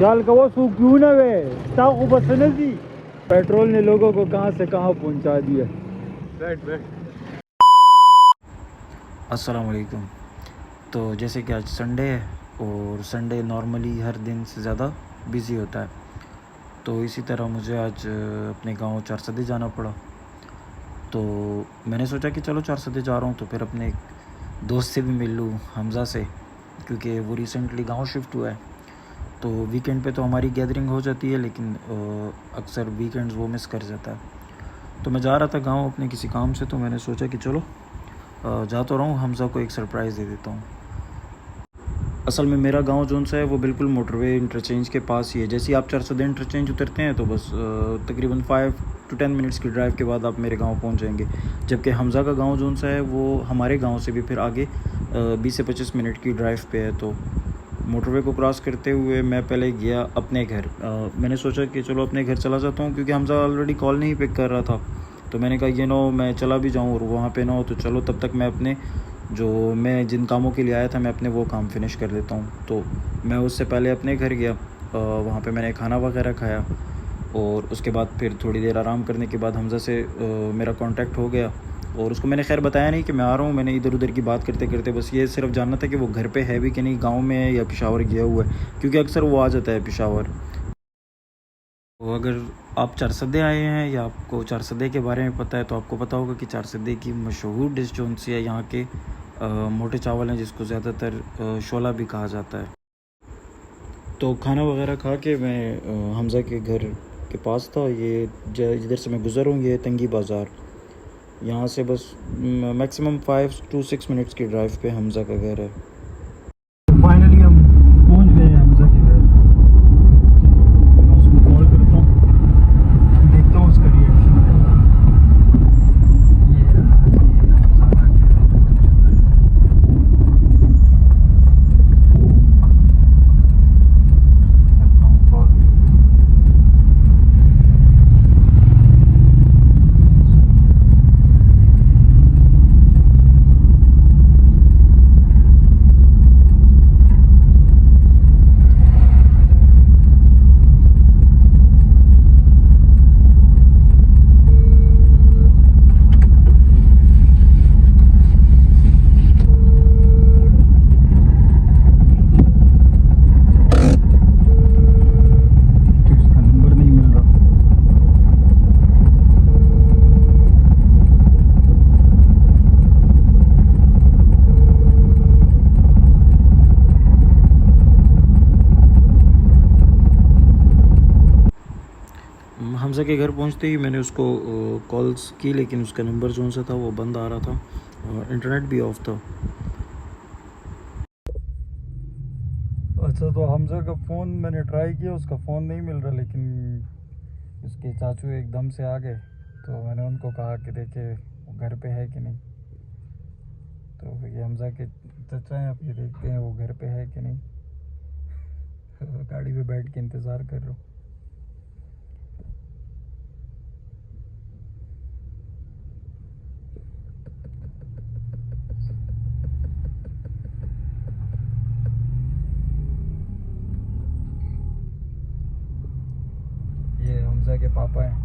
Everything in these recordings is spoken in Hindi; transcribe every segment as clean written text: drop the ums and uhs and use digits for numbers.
ख्याल का वो क्यों ना वे ताकू बस नजी पेट्रोल ने लोगों को कहां से कहां पहुंचा दिया। बैठ बैठ। अस्सलाम वालेकुम। तो जैसे कि आज संडे है और संडे नॉर्मली हर दिन से ज़्यादा बिज़ी होता है, तो इसी तरह मुझे आज अपने गांव चारसदे जाना पड़ा। तो मैंने सोचा कि चलो चारसदे जा रहा हूँ तो फिर अपने एक दोस्त से भी मिल लूँ, हमज़ा से, क्योंकि वो रिसेंटली गांव शिफ्ट हुआ है। तो वीकेंड पे तो हमारी गैदरिंग हो जाती है, लेकिन अक्सर वीकेंड्स वो मिस कर जाता है। तो मैं जा रहा था गांव अपने किसी काम से, तो मैंने सोचा कि चलो जा तो रहा हूँ, हमज़ा को एक सरप्राइज़ दे देता हूँ। असल में मेरा गांव जोन सा है वो बिल्कुल मोटरवे इंटरचेंज के पास ही है। जैसे ही आप चारसदे इंटरचेंज उतरते हैं तो बस तकरीबन 5 to 10 मिनट्स की ड्राइव के बाद आप मेरे गांव पहुंच जाएंगे। जबकि हमज़ा का गांव जोन सा है वो हमारे गांव से भी फिर आगे 20 से 25 मिनट की ड्राइव पे है। तो मोटरवे को क्रॉस करते हुए मैं पहले गया अपने घर। मैंने सोचा कि चलो अपने घर चला जाता हूँ, क्योंकि हमज़ा ऑलरेडी कॉल नहीं पिक कर रहा था। तो मैंने कहा ये नो मैं चला भी जाऊँ और वहाँ पे ना हो, तो चलो तब तक मैं अपने जो मैं जिन कामों के लिए आया था मैं अपने वो काम फिनिश कर लेता हूँ। तो मैं उससे पहले अपने घर गया, वहाँ पे मैंने खाना वगैरह खाया और उसके बाद फिर थोड़ी देर आराम करने के बाद हमज़ा से मेरा कांटेक्ट हो गया। और उसको मैंने खैर बताया नहीं कि मैं आ रहा हूँ, मैंने इधर उधर की बात करते करते बस ये सिर्फ जानना था कि वो घर पे है भी कि नहीं, गांव में है या पेशावर गया हुआ है, क्योंकि अक्सर वो आ जाता है पेशावर। तो अगर आप चारसदे आए हैं या आपको चारसदे के बारे में पता है तो आपको पता होगा कि चारसदे की मशहूर डिश जो सी है यहाँ के मोटे चावल हैं, जिसको ज़्यादातर शोला भी कहा जाता है। तो खाना वगैरह खा के मैं हमज़ा के घर के पास था। ये जिधर से मैं गुज़र हूँ ये तंगी बाज़ार, यहाँ से बस मैक्सिमम 5 to 6 मिनट्स की ड्राइव पे हमज़ा का घर है। फाइनली हम पहुंच गए हैं हमज़ा के घर। मैं उसको कॉल करता हूँ, देखता हूँ उसका रिएक्शन। हमज़ा के घर पहुंचते ही मैंने उसको कॉल्स की, लेकिन उसका नंबर जो सा था वो बंद आ रहा था और इंटरनेट भी ऑफ था। अच्छा, तो हमज़ा का फ़ोन मैंने ट्राई किया, उसका फ़ोन नहीं मिल रहा, लेकिन उसके चाचू एकदम से आ गए। तो मैंने उनको कहा कि देखे वो घर पे है कि नहीं। तो ये हमज़ा के चाचा हैं, अब ये देखते हैं वो घर पे है कि नहीं। गाड़ी पे बैठ के इंतज़ार कर रहा हूँ। ये हमज़ा के पापा हैं।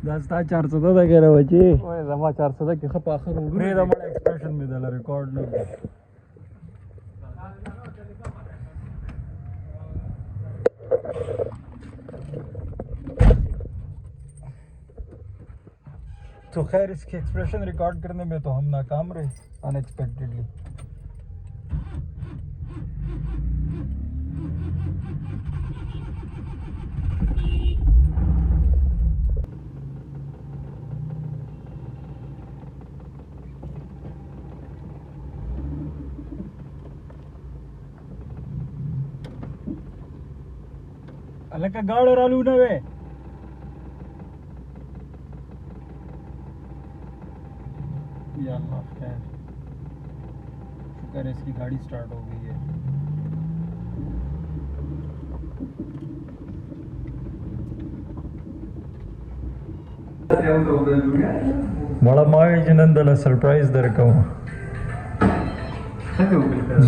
दास्ता 400 da kere bachi oye zama 400 da ki khap akhir udu re da mal expression में dala record लोग तो खैर इसके एक्सप्रेशन रिकॉर्ड करने में तो हम नाकाम रहे अनएक्सपेक्टेडली। अलग का गाड़ और आलू नवे या अल्लाह खैर, शुक्र है इसकी गाड़ी स्टार्ट हो गई है। बड़ा मावे जिनंदला सरप्राइज दरकम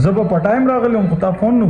जब पटाइम रागलम खता फोन नु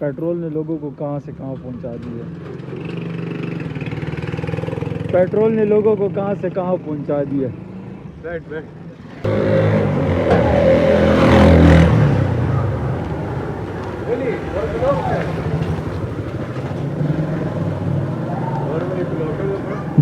पेट्रोल ने लोगों को कहां से कहां पहुंचा दिया पेट्रोल ने लोगों को कहां से कहां पहुंचा दिया बैठ बैठ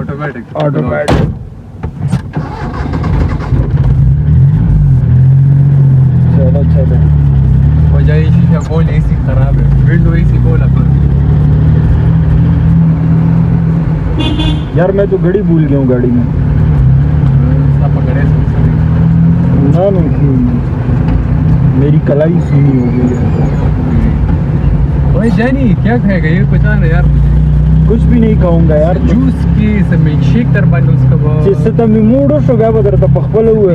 ऑटोमेटिक चलो चलो वजह शीशा बोल एसी खराब है विंडो एसी बोला कर यार मैं तो घड़ी भूल गया हूँ गाड़ी में सब पकड़े ना मेरी कलाई सूनी हो गई है भाई जानी क्या खाएगा ये पता ना यार कुछ भी नहीं खाऊंगा यार जूस की समय शेक तर बांध उसका जिससे तब मूड शो गया बदर तब पखपल हुए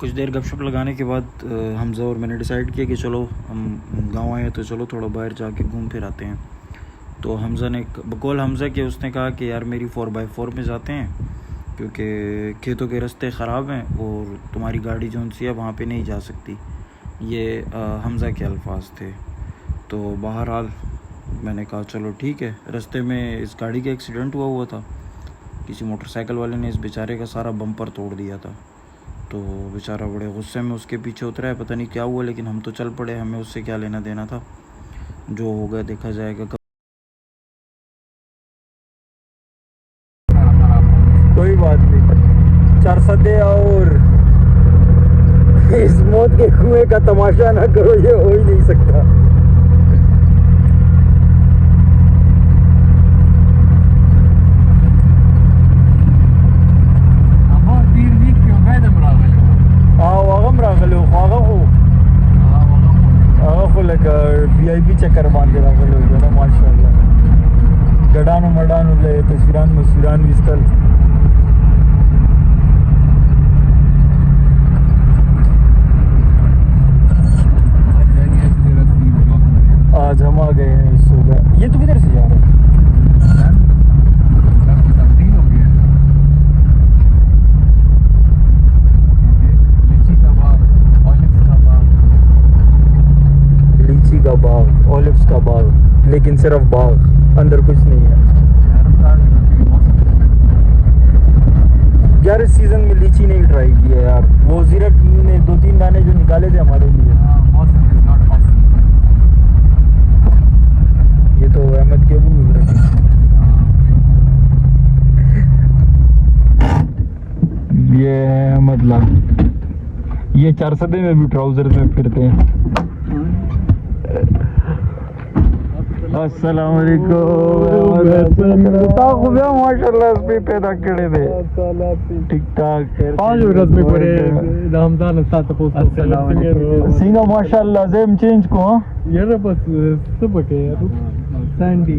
कुछ देर गपशप लगाने के बाद हमज़ा और मैंने डिसाइड किया कि चलो हम गांव आए तो चलो थोड़ा बाहर जाके घूम फिर आते हैं। तो हमज़ा ने बकौल हमज़ा के उसने कहा कि यार मेरी 4x4 में जाते हैं क्योंकि खेतों के रास्ते ख़राब हैं और तुम्हारी गाड़ी जो सी है वहाँ पे नहीं जा सकती। ये हमज़ा के अल्फाज थे। तो बहरहाल मैंने कहा चलो ठीक है। रास्ते में इस गाड़ी का एक्सीडेंट हुआ था, किसी मोटरसाइकिल वाले ने इस बेचारे का सारा बम्पर तोड़ दिया था। तो बेचारा बड़े गुस्से में उसके पीछे उतरा है, पता नहीं क्या हुआ लेकिन हम तो चल पड़े, हमें उससे क्या लेना देना था, जो होगा देखा जाएगा। कोई बात नहीं, 4 सदे और इस मौत के कुएं का तमाशा ना करो, ये हो ही नहीं सकता। VIP चक्कर बांधे रागले हो ना माशाल्लाह। गडानो मडानो ले तस्वीरान मस्वीरान विस्तल आज हम आ गए हैं इस सुबह। ये तो किधर से जा रहा है? का बाग, ओलिव्स का बाग, लेकिन सिर्फ बाग, अंदर कुछ नहीं है। यार इस सीजन में लीची नहीं ट्राई की है यार, वो जीरा ने 2-3 दाने जो निकाले थे हमारे लिए। ये तो अहमद के अबू ये अहमद ला, ये 4 सदे में भी ट्राउजर में फिरते हैं। अस्सलाम वालेकुम। माशाल्लाह इसमें पैदा करे थे ठीक ठाक। आज रस में पड़े रमजान साथ पोस्ट अस्सलाम वालेकुम सीना माशाल्लाह जेम चेंज को ये रे बस सब के सैंडी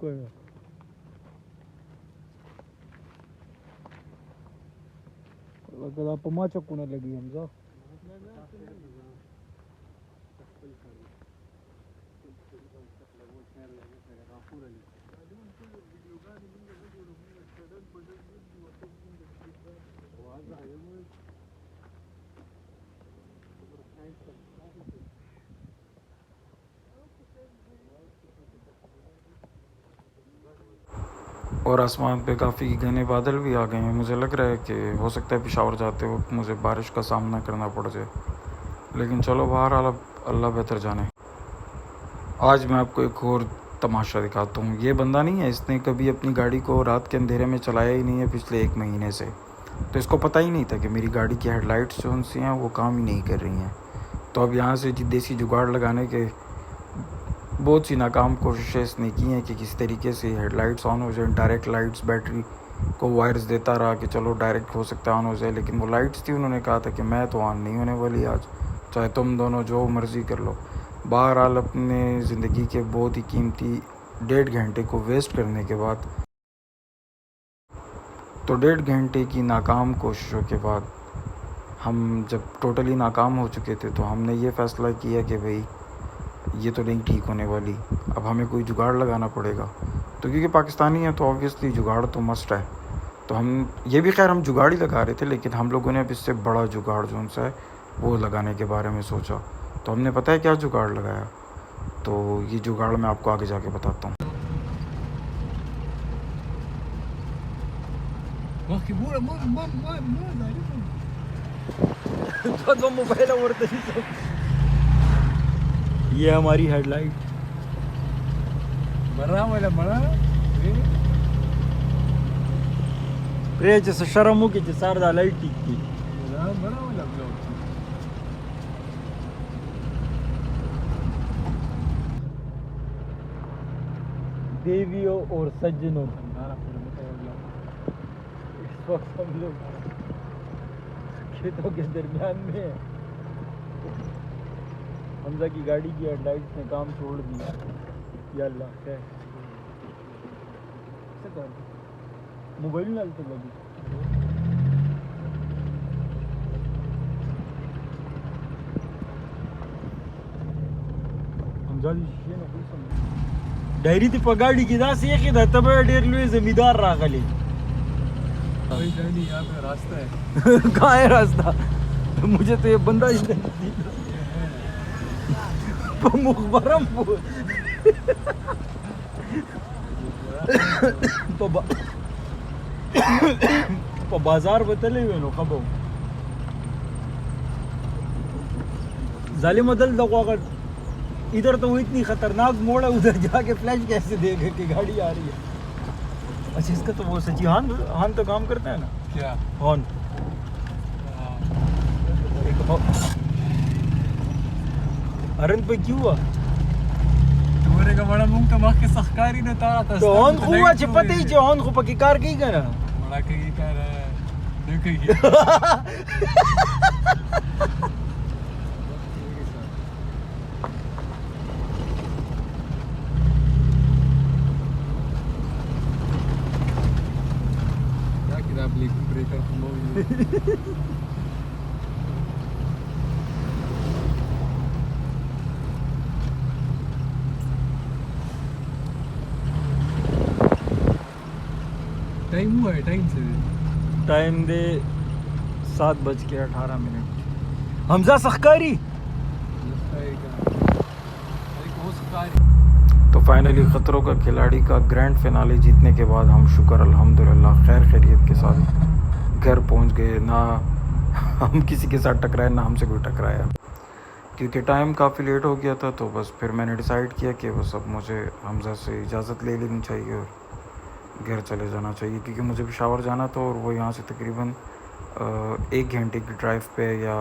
को है लगा पमाचा कोना लगी हमजा और आसमान पे काफ़ी घने बादल भी आ गए हैं। मुझे लग रहा है कि हो सकता है पेशावर जाते वक्त मुझे बारिश का सामना करना पड़ जाए, लेकिन चलो बहरहाल अब अल्लाह बेहतर जाने। आज मैं आपको एक और तमाशा दिखाता हूँ। ये बंदा नहीं है, इसने कभी अपनी गाड़ी को रात के अंधेरे में चलाया ही नहीं है पिछले 1 महीने से। तो इसको पता ही नहीं था कि मेरी गाड़ी की हेडलाइट्स जो उनसी हैं वो काम ही नहीं कर रही हैं। तो अब यहाँ से देसी जुगाड़ लगाने के बहुत सी नाकाम कोशिशें इसने की हैं कि किसी तरीके से हेडलाइट्स ऑन हो जाए। डायरेक्ट लाइट्स बैटरी को वायर्स देता रहा कि चलो डायरेक्ट हो सकता है ऑन हो जाए, लेकिन वो लाइट्स थी, उन्होंने कहा था कि मैं तो ऑन नहीं होने वाली आज, चाहे तुम दोनों जो मर्ज़ी कर लो। बहरहाल अपने ज़िंदगी के बहुत ही कीमती 1.5 घंटे को वेस्ट करने के बाद, तो 1.5 घंटे की नाकाम कोशिशों के बाद हम जब टोटली नाकाम हो चुके थे, तो हमने ये फ़ैसला किया कि भाई ये तो नहीं ठीक होने वाली, अब हमें कोई जुगाड़ लगाना पड़ेगा। तो क्योंकि पाकिस्तानी है तो ऑब्वियसली जुगाड़ तो मस्ट है। तो हम ये भी खैर हम जुगाड़ ही लगा रहे थे, लेकिन हम लोगों ने अब इससे बड़ा जुगाड़ जो उनसा है वो लगाने के बारे में सोचा। तो हमने पता है क्या जुगाड़ लगाया, तो ये जुगाड़ मैं आपको आगे जाके बताता हूँ। ये हमारी हेडलाइट बड़ा वाला बड़ा रे जैसे शर्म हो कि जैसे लाइट ठीक थी बड़ा वाला ब्लॉक देवियों और सज्जनों, इस वक्त हम लोग खेतों के दरमियान में है। हमजा की गाड़ी की हेडलाइट्स ने काम छोड़ दिया। या अल्लाह खैर, मोबाइल नाल तो लगी हमजा दी शीशे ना कोई समझ डायरी थी पगाड़ी की दा से एक तब डेर लुए जमींदार रागले कोई नहीं। यहाँ पे रास्ता है कहाँ है रास्ता? मुझे तो ये बंदा ही नहीं मुखबरम तो बाजार बतले हुए नो कब जालिम बदल दो अगर इधर तो वो इतनी खतरनाक मोड़ है, उधर जाके फ्लैश कैसे देगा कि गाड़ी आ रही है। अच्छा इसका तो वो सची हान तो काम करता है ना क्या हॉर्न अरन पे क्यों हुआ तुम्हारे का बड़ा मुंह तो मां के सहकारी ने तारा था तो हॉर्न हुआ छ पता ही छ हॉर्न को पकी कार की करा बड़ा की कर देखिए क्या किताब लिख ब्रेकर हम टाइम हुआ है टाइम दे 7:18 हमजा सखकारी तो फाइनली ख़तरों का खिलाड़ी का ग्रैंड फिनाले जीतने के बाद हम शुक्र अल्हम्दुलिल्लाह खैर खैरियत के साथ घर पहुंच गए। ना हम किसी के साथ टकराए ना हमसे कोई टकराया, क्योंकि टाइम काफ़ी लेट हो गया था। तो बस फिर मैंने डिसाइड किया कि बस अब मुझे हमजा से इजाज़त ले लेनी चाहिए और घर चले जाना चाहिए, क्योंकि मुझे पेशावर जाना था और वो यहाँ से तकरीबन 1 घंटे की ड्राइव पे या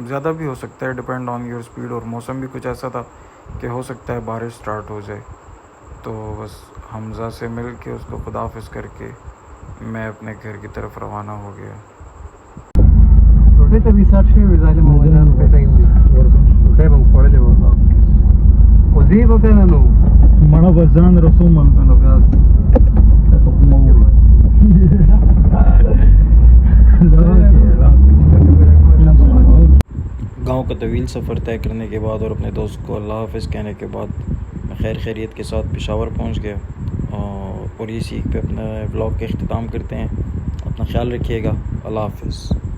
ज़्यादा भी हो सकता है, डिपेंड ऑन योर स्पीड। और मौसम भी कुछ ऐसा था कि हो सकता है बारिश स्टार्ट हो जाए। तो बस हमजा से मिल के उसको खुदाफिज करके मैं अपने घर की तरफ रवाना हो गया। टाइम बड़ा बजान रसूम का प्याज तो गांव का तवील सफ़र तय करने के बाद और अपने दोस्त को अल्लाह हाफ़िज़ कहने के बाद मैं खैर खैरियत के साथ पेशावर पहुंच गया और इसी पे अपना व्लॉग का अख्तिताम करते हैं। अपना ख्याल रखिएगा। अल्लाह हाफ़िज़।